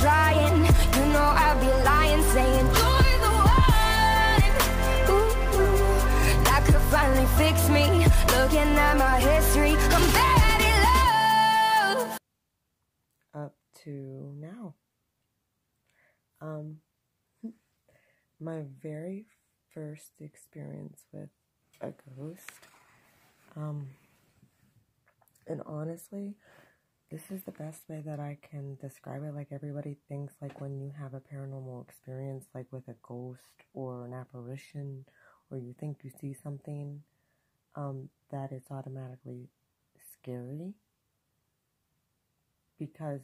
trying. You know I'd be lying, saying you're the one. That could finally fix me. Looking at my history, I'm bad in love. Up to now. My very first experience with a ghost, and honestly, this is the best way that I can describe it. Like, everybody thinks, like, when you have a paranormal experience, like with a ghost or an apparition, or you think you see something, that it's automatically scary. Because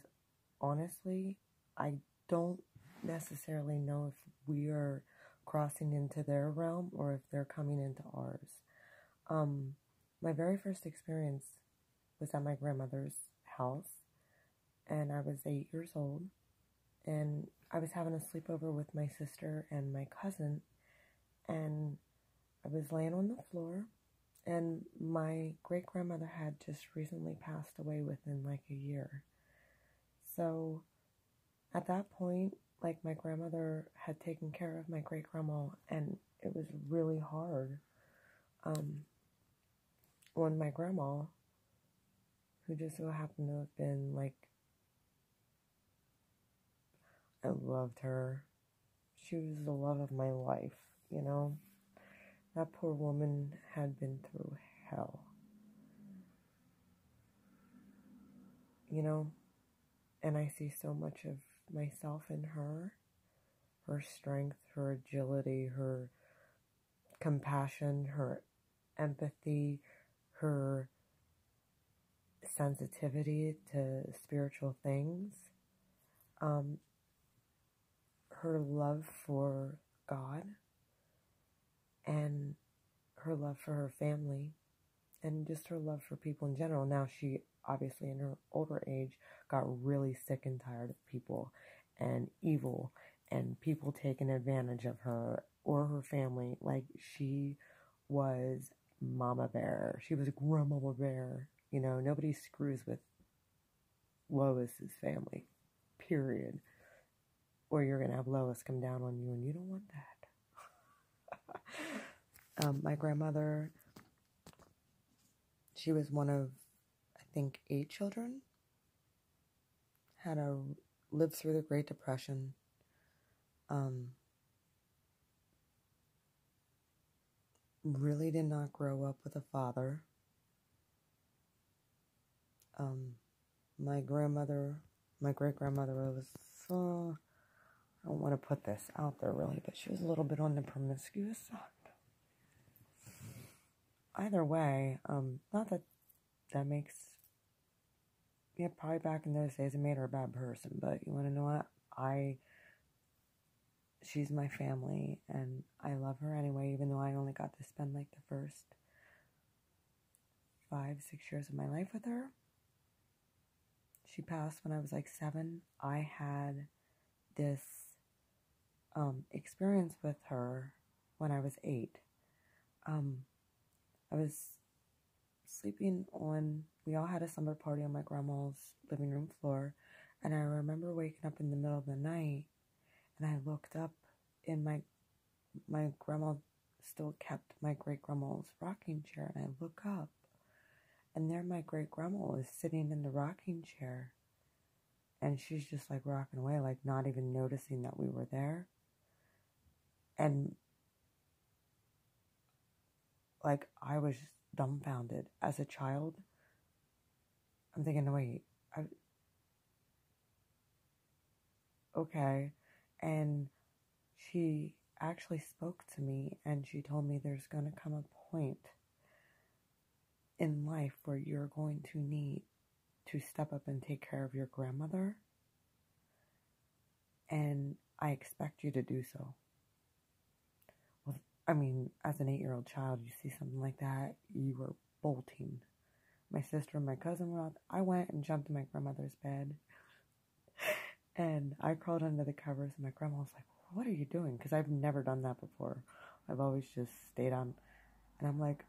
honestly, I don't necessarily know if we are crossing into their realm or if they're coming into ours. My very first experience was at my grandmother's house, and I was 8 years old, and I was having a sleepover with my sister and my cousin, and I was laying on the floor, and my great-grandmother had just recently passed away within like a year. So at that point, like, my grandmother had taken care of my great-grandma, and it was really hard when my grandma, who just so happened to have been, like, I loved her. She was the love of my life, you know? That poor woman had been through hell, you know? And I see so much of myself in her. Her strength, her agility, her compassion, her empathy, her sensitivity to spiritual things, her love for God, and her love for her family, and just her love for people in general. Now, she obviously in her older age got really sick and tired of people and evil and people taking advantage of her or her family. Like, she was Mama Bear. She was Grandmama Bear. You know, nobody screws with Lois's family, period. Or you're going to have Lois come down on you, and you don't want that. My grandmother, she was one of, I think, 8 children. Lived through the Great Depression. Really did not grow up with a father. My great-grandmother was, I don't want to put this out there really, but she was a little bit on the promiscuous side. Either way, not that that makes, yeah, probably back in those days it made her a bad person, but you want to know what? She's my family, and I love her anyway, even though I only got to spend like the first 5-6 years of my life with her. She passed when I was like 7. I had this experience with her when I was 8. I was sleeping we all had a slumber party on my grandma's living room floor, and I remember waking up in the middle of the night, and I looked up in my grandma still kept my great-grandma's rocking chair, and I look up, and there my great-grandma is sitting in the rocking chair, and she's just like rocking away, like not even noticing that we were there. And like, I was dumbfounded. As a child, I'm thinking, wait, okay. And she actually spoke to me, and she told me there's going to come a point in life where you're going to need to step up and take care of your grandmother, and I expect you to do so. Well, I mean, as an 8-year-old child, you see something like that, you were bolting. My sister and my cousin were out. I went and jumped in my grandmother's bed, and I crawled under the covers, and my grandma was like, what are you doing? Because I've never done that before. I've always just stayed on, and I'm like,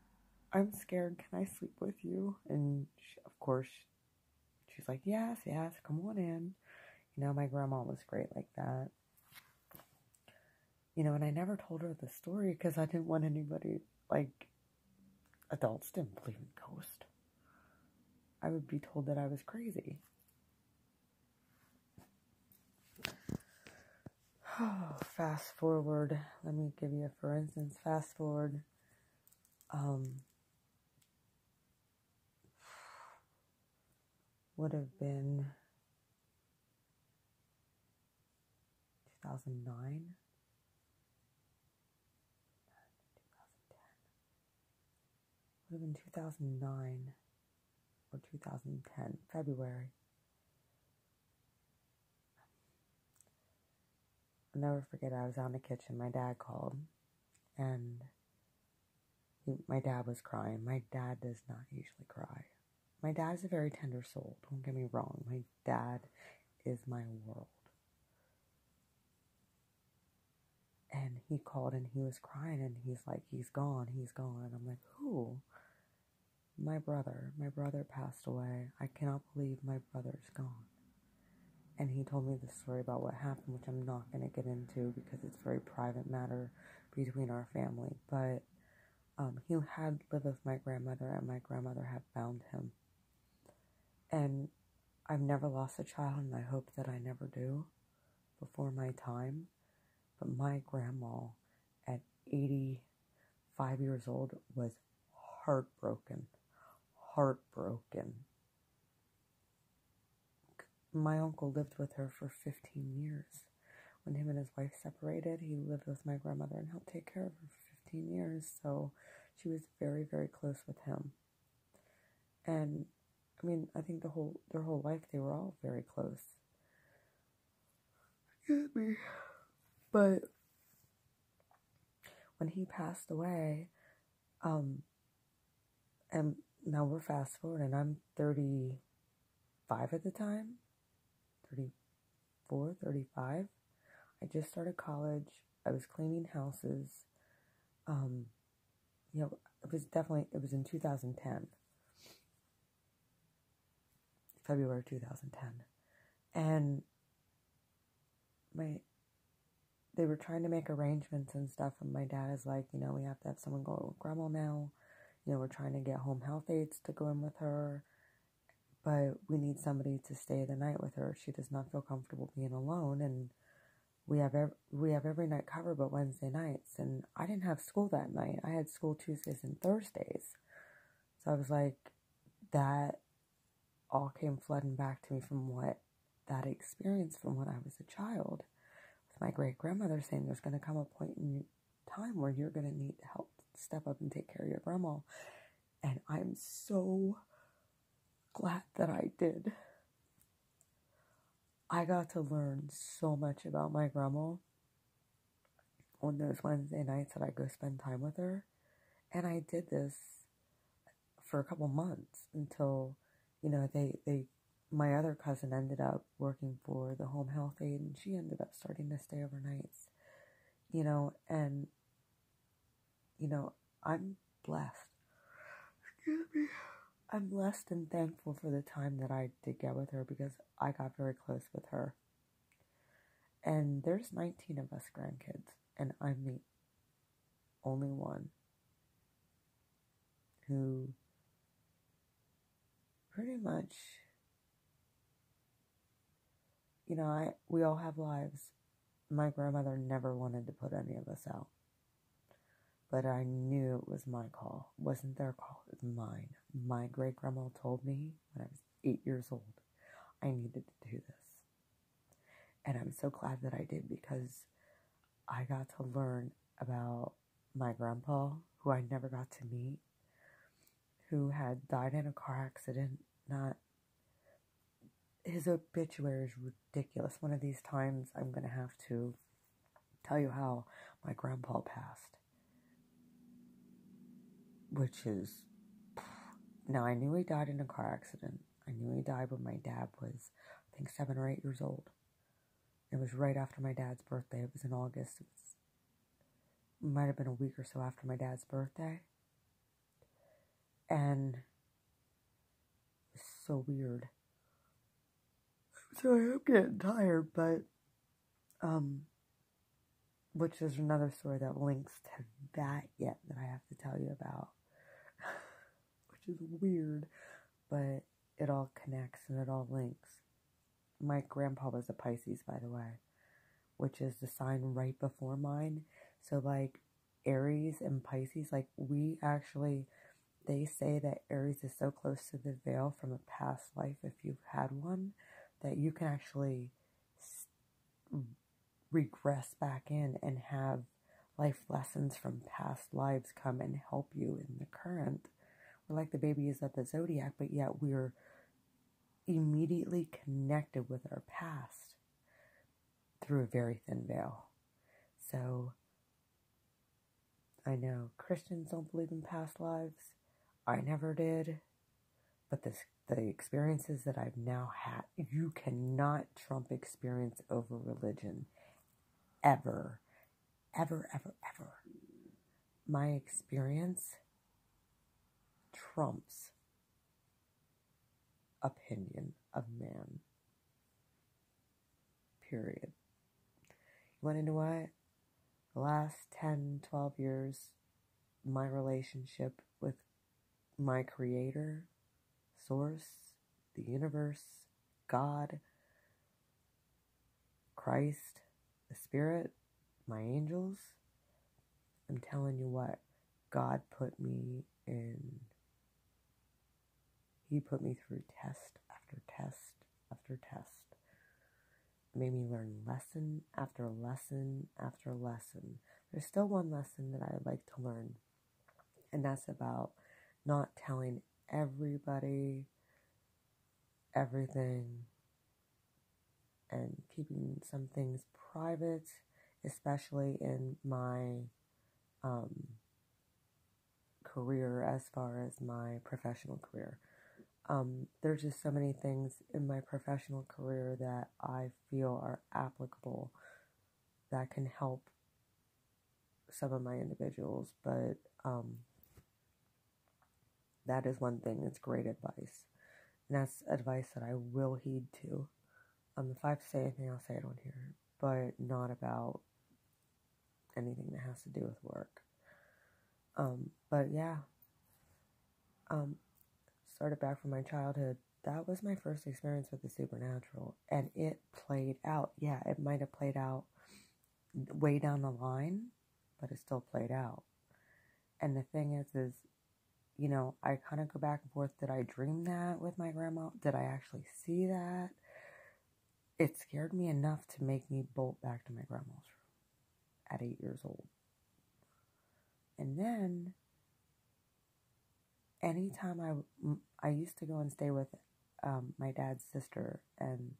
I'm scared, can I sleep with you? And she, of course, she's like, yes, come on in. No, my grandma was great like that. You know, and I never told her the story because I didn't want anybody, like, adults didn't believe in ghosts. I would be told that I was crazy. Fast forward. Let me give you a for instance. Fast forward. Would have been 2009. Would have been 2009 or 2010, February. I'll never forget, I was out in the kitchen. My dad called, and my dad was crying. My dad does not usually cry. My dad is a very tender soul. Don't get me wrong. My dad is my world. And he called and he was crying and he's like, he's gone. And I'm like, who? My brother. My brother passed away. I cannot believe my brother's gone. And he told me the story about what happened, which I'm not going to get into because it's a very private matter between our family. But he had lived with my grandmother, and my grandmother had found him. And I've never lost a child, and I hope that I never do before my time. But my grandma, at 85 years old, was heartbroken. My uncle lived with her for 15 years. When him and his wife separated, he lived with my grandmother and helped take care of her for 15 years. So she was very, very close with him. And I mean, I think their whole life they were all very close. Excuse me. But when he passed away, and now we're fast forward, and I'm 35 at the time, 34, 35. I just started college. I was cleaning houses. You know, it was in 2010. February 2010. And they were trying to make arrangements and stuff, and my dad is like, you know, we have to have someone go with grandma now. You know, we're trying to get home health aides to go in with her, but we need somebody to stay the night with her. She does not feel comfortable being alone, and we have every night covered but Wednesday nights, and I didn't have school that night. I had school Tuesdays and Thursdays. So I was like, that all came flooding back to me from that experience from when I was a child. With my great-grandmother saying there's going to come a point in time where you're going to need help to step up and take care of your grandma. And I'm so glad that I did. I got to learn so much about my grandma on those Wednesday nights that I go spend time with her. And I did this for a couple months until, you know, my other cousin ended up working for the home health aide, and she ended up starting to stay overnights, you know, and, you know, I'm blessed. Excuse me. I'm blessed and thankful for the time that I did get with her, because I got very close with her. And there's 19 of us grandkids, and I'm the only one who pretty much, you know, we all have lives. My grandmother never wanted to put any of us out. But I knew it was my call. It wasn't their call, it was mine. My great-grandma told me when I was 8 years old, I needed to do this. And I'm so glad that I did, because I got to learn about my grandpa, who I never got to meet, who had died in a car accident. His obituary is ridiculous. One of these times I'm going to have to tell you how my grandpa passed. Which is, now I knew he died in a car accident. I knew he died when my dad was, I think, 7 or 8 years old. It was right after my dad's birthday. It was in August. It might have been a week or so after my dad's birthday. And it was so weird. I was So I am getting tired, but, which is another story that links to that yet that I have to tell you about, which is weird, but it all connects and it all links. My grandpa was a Pisces, by the way, which is the sign right before mine. So, like, Aries and Pisces, like, we actually, they say that Aries is so close to the veil from a past life, if you've had one, that you can actually regress back in and have life lessons from past lives come and help you in the current. We're like the babies of the zodiac, but yet we're immediately connected with our past through a very thin veil. So I know Christians don't believe in past lives. I never did. But the experiences that I've now had, you cannot trump experience over religion. Ever. Ever, ever, ever. My experience trumps opinion of man. Period. You want to know what? The last 10, 12 years, my relationship with my creator, source, the universe, God, Christ, the spirit, my angels, I'm telling you what, God put me in, he put me through test after test after test. Made me learn lesson after lesson after lesson. There's still one lesson that I'd like to learn, and that's about not telling everybody everything and keeping some things private, especially in my career as far as my professional career. There's just so many things in my professional career that I feel are applicable that can help some of my individuals, but that is one thing that's great advice, and that's advice that I will heed to. If I have to say anything, I'll say it on here, but not about anything that has to do with work. But yeah, started back from my childhood. That was my first experience with the supernatural, and it played out. Yeah, it might have played out way down the line, but it still played out. And the thing is, you know, I kind of go back and forth. Did I dream that with my grandma? Did I actually see that? It scared me enough to make me bolt back to my grandma's room at 8 years old. And then, anytime I used to go and stay with my dad's sister, and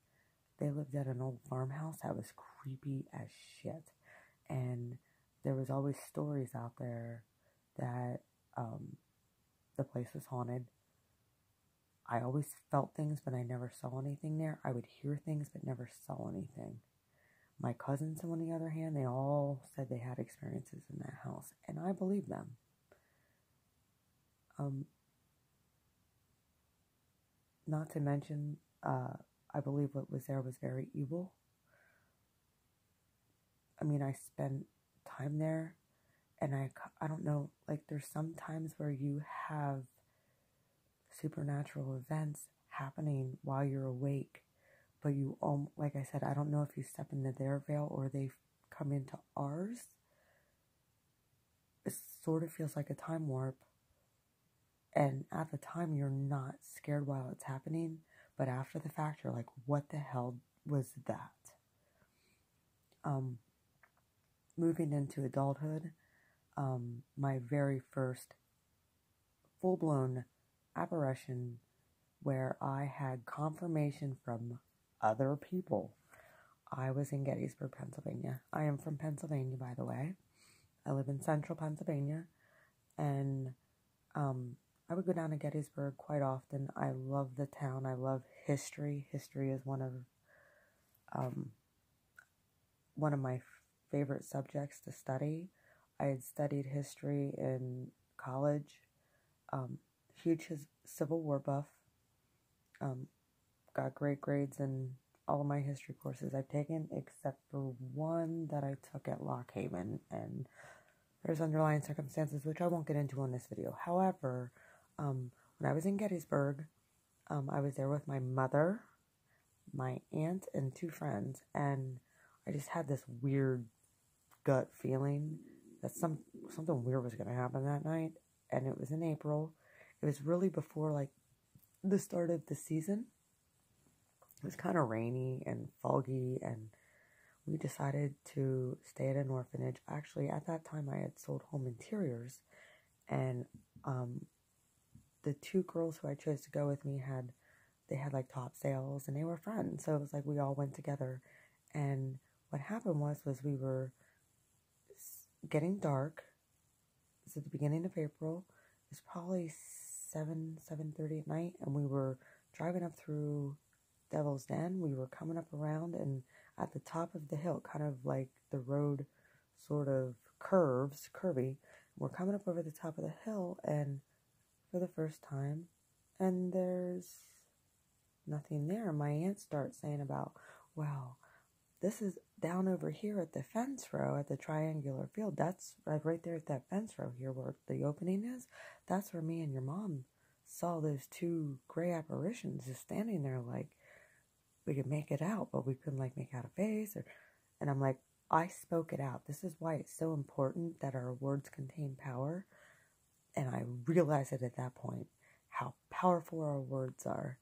they lived at an old farmhouse that was creepy as shit. And there was always stories out there that the place was haunted. I always felt things, but I never saw anything there. I would hear things, but never saw anything. My cousins, on the other hand, they all said they had experiences in that house, and I believe them. Not to mention, I believe what was there was very evil. I mean, I spent time there, and I don't know, like, there's some times where you have supernatural events happening while you're awake, but you, like I said, I don't know if you step into their veil or they come into ours. It sort of feels like a time warp, and at the time you're not scared while it's happening, but after the fact you're like, what the hell was that? Moving into adulthood, my very first full-blown apparition where I had confirmation from other people. I was in Gettysburg, Pennsylvania. I am from Pennsylvania, by the way. I live in central Pennsylvania, and I would go down to Gettysburg quite often. I love the town. I love history. History is one of my favorite subjects to study. I had studied history in college. Huge Civil War buff. Got great grades in all of my history courses I've taken, except for one that I took at Lock Haven, and there's underlying circumstances which I won't get into on this video. However, when I was in Gettysburg, I was there with my mother, my aunt, and 2 friends, and I just had this weird gut feeling that something weird was going to happen that night, and it was in April. It was really before, like, the start of the season. It was kind of rainy and foggy, and we decided to stay at an orphanage. Actually, at that time, I had sold home interiors, and the 2 girls who I chose to go with me had like top sales, and they were friends. So it was like we all went together, and what happened was we were getting dark. It was at the beginning of April. It was probably 7:30 at night, and we were driving up through Devil's Den. We were coming up around, and at the top of the hill, kind of like the road sort of curvy. We're coming up over the top of the hill, and for the first time, and there's nothing there. My aunt starts saying about, well, this is down over here at the fence row at the triangular field. That's right there at that fence row here where the opening is. That's where me and your mom saw those 2 gray apparitions just standing there, like we could make it out, but we couldn't like make out a face. And I'm like, I spoke it out. This is why it's so important that our words contain power. And I realized it at that point, how powerful our words are.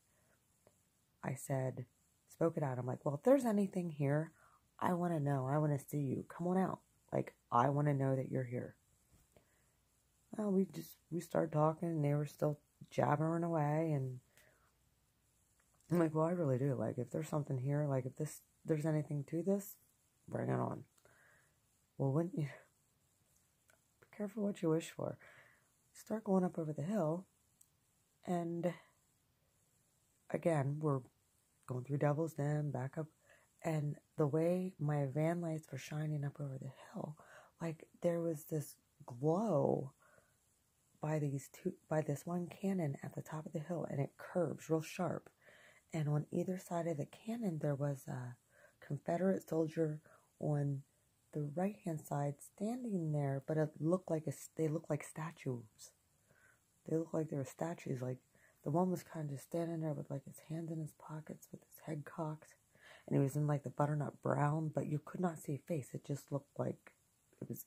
I spoke it out. I'm like, well, if there's anything here, I want to know. I want to see you. Come on out. Like, I want to know that you're here. Well, we started talking, and they were still jabbering away, and I'm like, well, I really do. Like, if there's something here, like, if there's anything to this, bring it on. Well, wouldn't you? Be careful what you wish for. Start going up over the hill, and again, we're going through Devil's Den, back up, and the way my van lights were shining up over the hill, like, there was this glow by this one cannon at the top of the hill, and it curves real sharp. And on either side of the cannon, there was a Confederate soldier on the right-hand side standing there, but it looked like they looked like statues. They looked like they were statues. Like, the one was kind of just standing there with like his hands in his pockets with his head cocked, and he was in like the butternut brown, but you could not see a face. It just looked like it was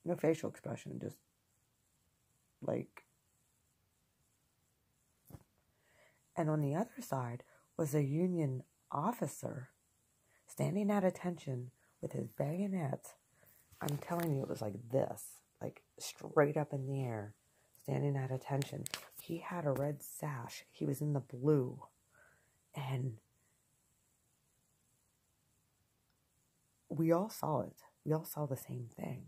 no facial expression, just like. And on the other side was a Union officer standing at attention with his bayonet. I'm telling you, it was like this, like straight up in the air, standing at attention. He had a red sash. He was in the blue. And we all saw it. We all saw the same thing.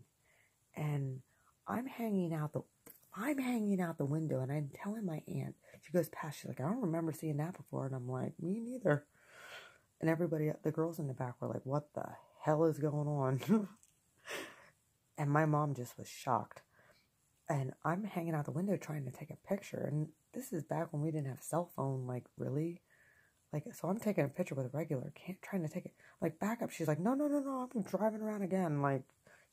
And I'm hanging out the window, and I'm telling my aunt. She goes past. She's like, I don't remember seeing that before. And I'm like, me neither. And everybody, the girls in the back were like, what the hell is going on? And my mom just was shocked. And I'm hanging out the window trying to take a picture. And this is back when we didn't have cell phone, like, really. Like, so I'm taking a picture with a regular, trying to take it. Like, back up. She's like, no, I'm driving around again. Like,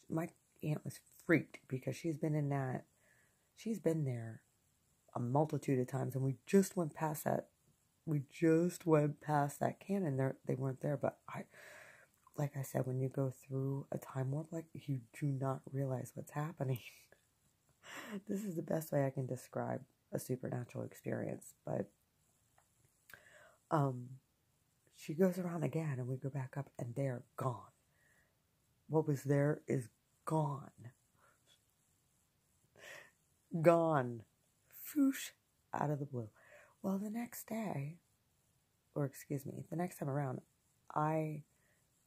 my aunt was freaked because she's been there a multitude of times. And we just went past that. Cannon. They weren't there. But like I said, when you go through a time warp, like, you do not realize what's happening. This is the best way I can describe a supernatural experience. But she goes around again, and we go back up, and they're gone. What was there is gone. Gone. Foosh, out of the blue. Well, the next time around,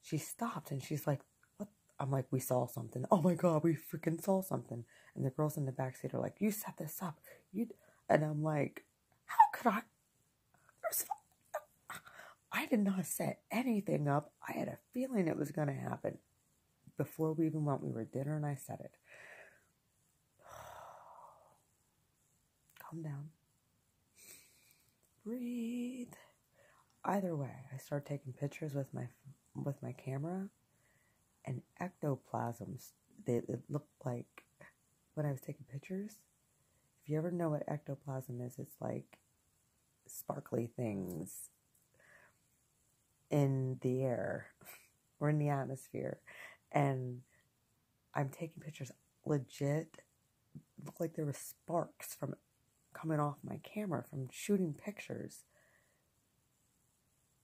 she stopped, and she's like, what? I'm like, we saw something. Oh my God, we freaking saw something. And the girls in the backseat are like, you set this up. And I'm like, how could I? I did not set anything up. I had a feeling it was going to happen. Before we even went, we were at dinner, and I said it. Calm down. Breathe. either way, I started taking pictures with my camera, and ectoplasms. It looked like when I was taking pictures. If you ever know what ectoplasm is, it's like sparkly things in the air or in the atmosphere. And I'm taking pictures legit. Looked like there were sparks from coming off my camera from shooting pictures.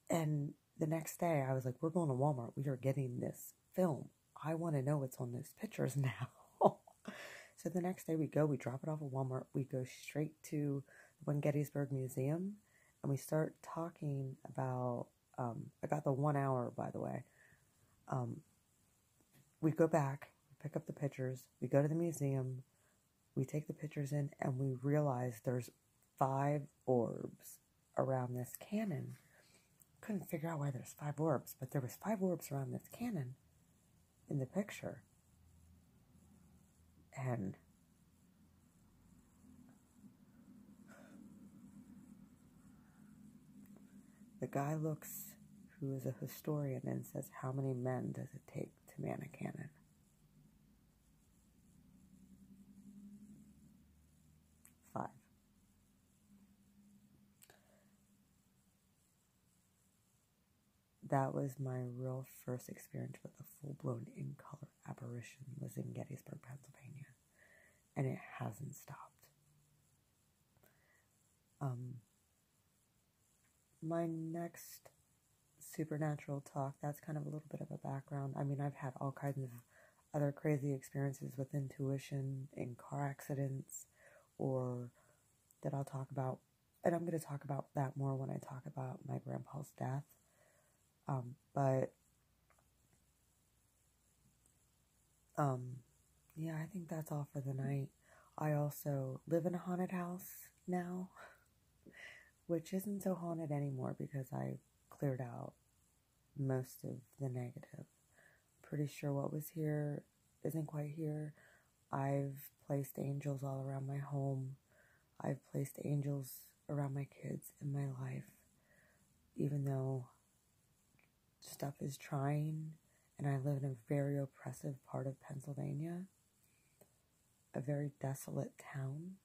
And the next day I was like, we're going to Walmart. We are getting this film. I want to know what's on those pictures now. So the next day we drop it off at Walmart. We go straight to the One Gettysburg Museum, and we start talking about, I got the 1 hour, by the way. We go back, pick up the pictures, we go to the museum, we take the pictures in, and we realize there's 5 orbs around this cannon. Couldn't figure out why there's 5 orbs, but there was 5 orbs around this cannon in the picture. And the guy looks, who is a historian, and says, how many men does it take to man a cannon? 5. That was my real first experience with a full-blown in-color apparition, was in Gettysburg, Pennsylvania. And it hasn't stopped. My next supernatural talk, that's kind of a little bit of a background. I mean, I've had all kinds of other crazy experiences with intuition in car accidents, or that I'll talk about. And I'm going to talk about that more when I talk about my grandpa's death. Yeah, I think that's all for the night. I also live in a haunted house now, which isn't so haunted anymore because I cleared out most of the negative. Pretty sure what was here isn't quite here. I've placed angels all around my home. I've placed angels around my kids in my life, even though stuff is trying, and I live in a very oppressive part of Pennsylvania, a very desolate town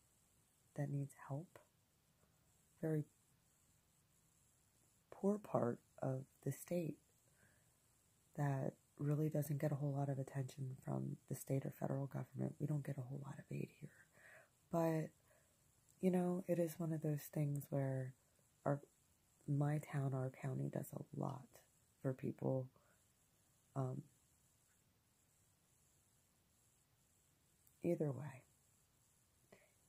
that needs help, very poor part of the state that really doesn't get a whole lot of attention from the state or federal government. We don't get a whole lot of aid here. But, you know, it is one of those things where my town, our county, does a lot for people. Either way,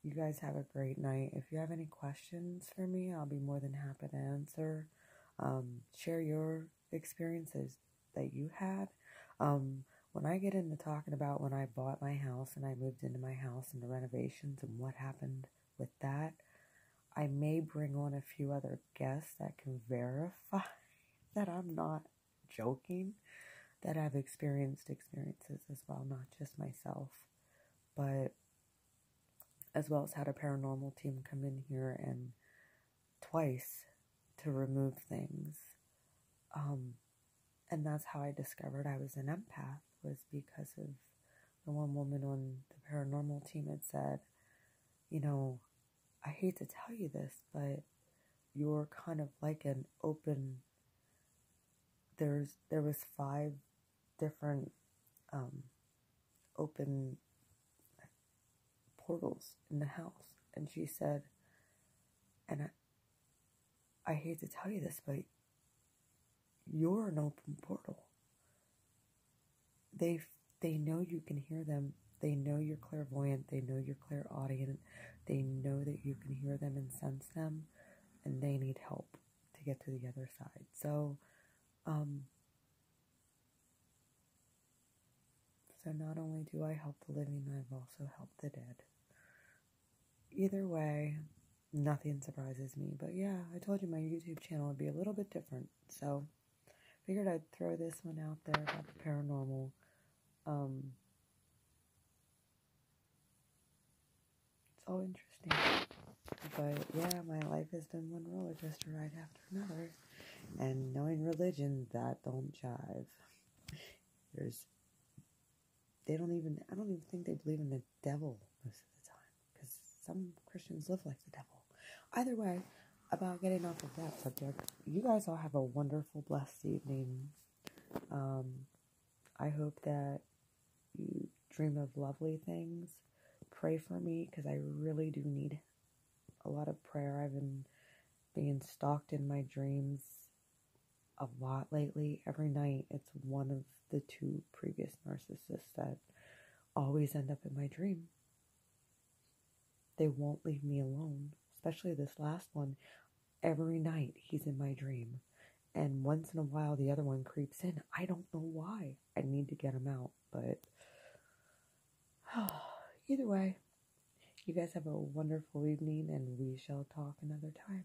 you guys have a great night. If you have any questions for me, I'll be more than happy to answer. Share your experiences that you had. When I get into talking about when I bought my house and I moved into my house and the renovations and what happened with that, I may bring on a few other guests that can verify that I'm not joking, that I've experienced experiences as well, not just myself, but as well as had a paranormal team come in here and twice to remove things. And that's how I discovered I was an empath, was because of the one woman on the paranormal team had said, you know, I hate to tell you this, but you're kind of like an open, there was 5 different open portals in the house. And she said, and I hate to tell you this, but you're an open portal. They know you can hear them. They know you're clairvoyant. They know you're clairaudient. They know that you can hear them and sense them, and they need help to get to the other side. So, so not only do I help the living, I've also helped the dead. Either way, nothing surprises me. But yeah, I told you my YouTube channel would be a little bit different. So figured I'd throw this one out there about the paranormal. It's all interesting. But yeah, my life has been one roller coaster ride after another. And knowing religion, that don't jive. I don't even think they believe in the devil most of the time. Because some Christians live like the devil. Either way, about getting off of that subject, you guys all have a wonderful, blessed evening. I hope that you dream of lovely things. Pray for me, because I really do need a lot of prayer. I've been being stalked in my dreams a lot lately. Every night, it's one of the two previous narcissists that always end up in my dream. They won't leave me alone, especially this last one. Every night, he's in my dream. And once in a while, the other one creeps in. I don't know why. I need to get him out, but either way, you guys have a wonderful evening, and we shall talk another time.